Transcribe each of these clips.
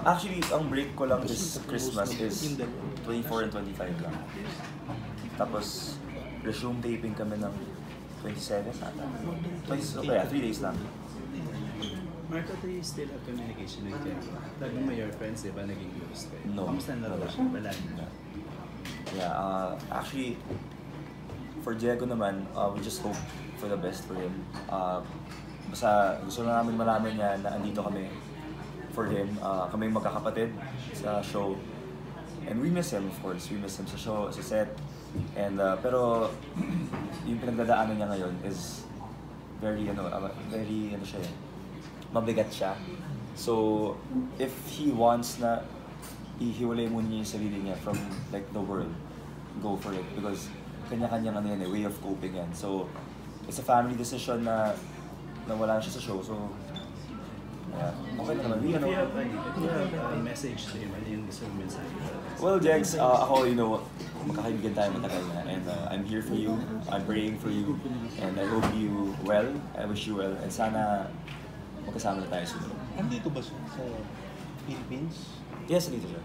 Actually, ang break ko lang this Christmas is 24 and 25 lang. Tapos, resume taping kami ng 27 ata. 3 days lang. Marco, do you still have communication with Jen? Lagi mo your friends, di ba, naging close kayo? No. Kamusta na Wala. siya? Wala na. Yeah, actually, for Diego naman, we just hope for the best for him. Basta gusto na namin malaman niya na andito kami for him. Kami magkakapatid sa show. And we miss him, of course. We miss him sa show, sa set. And pero yung pinagdadaanan niya ngayon is very siya eh. Mabigat siya. So, if he wants na ihiwalay mo niya yung sarili niya from like the world, go for it. Because kanya-kanyang way of coping yan. So, it's a family decision na wala na siya sa show. So, yeah. Okay na naman. If you have a message to him, ano yung gusto mo mensahe? Well, Jegs, ako, magkakaibigan tayo matagal na. And I'm here for you. I'm praying for you. And I hope you well. I wish you well. And sana magkasama na tayo soon. Andito ba siya sa Philippines? Yes, dito siya.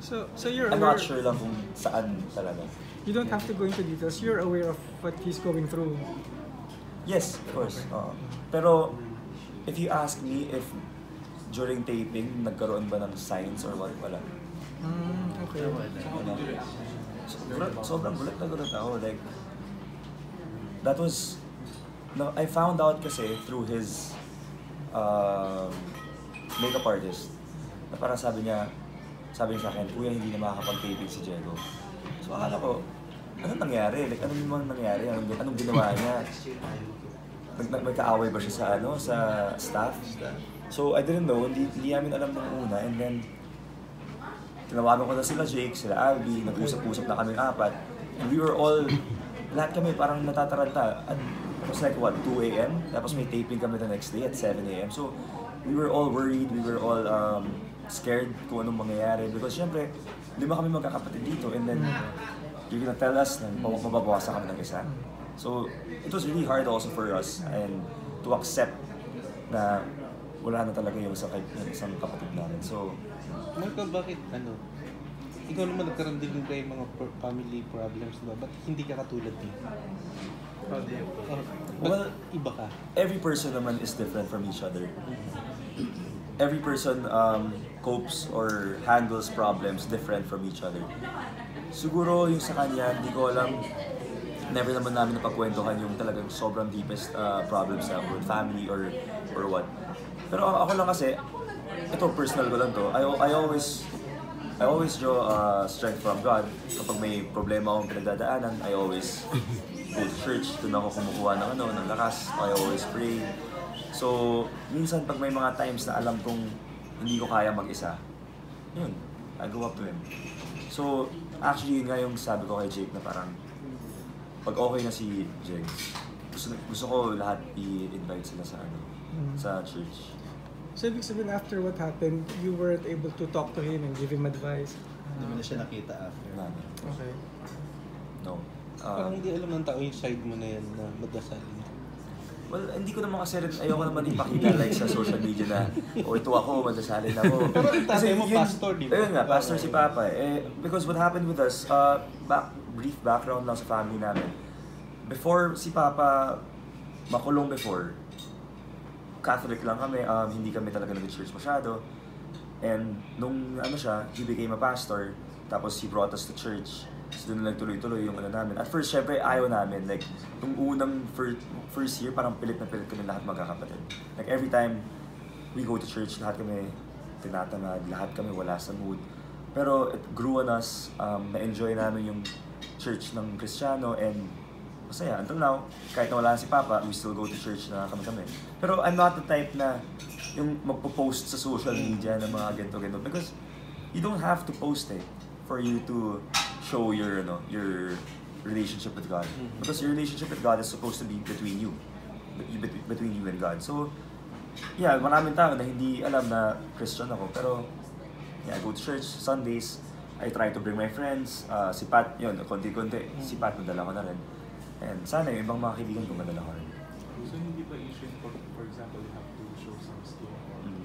So you're I'm aware, not sure lang kung saan talaga. you don't have to go into details. You're aware of what he's going through. Yes, of course. Pero, if you ask me if during taping, nagkaroon ba ng signs or what, wala. Okay. Wala. Sobrang gulat na gulat ako. Like, that was, no, I found out kasi through his makeup artist, na parang sabi niya sa akin, kuya, hindi na makakapag-taping si Diego. So akala ko, anong nangyari? Like, ano naman nangyari? Anong ginawa niya? May kaaway ba siya sa staff? So I didn't know, hindi namin alam nung una. And then, tinawagan ko na sila Jake, sila Albi, nag-usap-usap na kaming apat. And we were all, lahat kami parang natataranta. At it was like, 2 a.m.? Tapos may taping kami the next day at 7 a.m. So, we were all worried, we were all scared kung anong mangyayari. Because syempre, 5 kami magkakapatid dito. And then, you're gonna tell us na mababawasan kami ng isa. So, it was really hard also for us and to accept na wala na talaga yung isang kapatid namin. So, Marco, bakit ikaw naman nagkaroon din kayo mga family problems, ba? Ba't hindi ka katulad niya? well, Iba ka? every person naman is different from each other. Every person copes or handles problems different from each other. Siguro yung sa kanya, hindi ko alam, never naman namin napagkwentuhan yung talagang sobrang deepest problems na with family or what. Pero ako lang kasi, ito personal ko lang to, I always draw strength from God. Kapag may problema akong pinagdadaanan, I always go to church, doon ako kumukuha ng lakas, I always pray. So, minsan pag may mga times na alam kong hindi ko kaya mag-isa, yun, I go up to Him. So, actually yun nga yung sabi ko kay Jake na parang, pag okay na si Jake, gusto ko lahat i-invite sila sa church. So ibig sabihin, after what happened, you weren't able to talk to him and give him advice? Hindi mo na siya nakita after. Okay. No. Parang hindi alam ng tao yung side mo na yan na madasalin. Well, hindi ko naman kasi rin, ayoko naman ipakita like sa social media na ito ako, madasalin ako. Pero yung tatay mo, pastor, di ba? Ayun nga, pastor si Papa. Because what happened with us, brief background lang sa family namin. Before si Papa makulong before, Catholic lang kami, hindi kami talaga nag-church masyado. And nung he became a pastor, tapos he brought us to church. So doon lang tuloy-tuloy yung namin. At first, syempre, ayaw namin. Like, nung unang first year, parang pilit na pilit kami lahat magkakapatid. Like, every time we go to church, lahat kami tinatamad, lahat kami wala sa mood. Pero it grew on us, na-enjoy namin yung church ng Kristiyano, and masaya. Until now, kahit na wala si Papa, we still go to church na kami-kami. Pero I'm not the type na yung magpo-post sa social media ng mga ganito-ganito. Because you don't have to post for you to show your relationship with God. Because your relationship with God is supposed to be between you and God. So, yeah, maraming tao na hindi alam na Christian ako. Pero, yeah, I go to church Sundays. I try to bring my friends. Si Pat, yun, konti-konti. Si Pat, nadala ko na rin. And sana yung ibang mga kaibigan ko madala ko rin. So, hindi ba issue for example, you have to show some skin or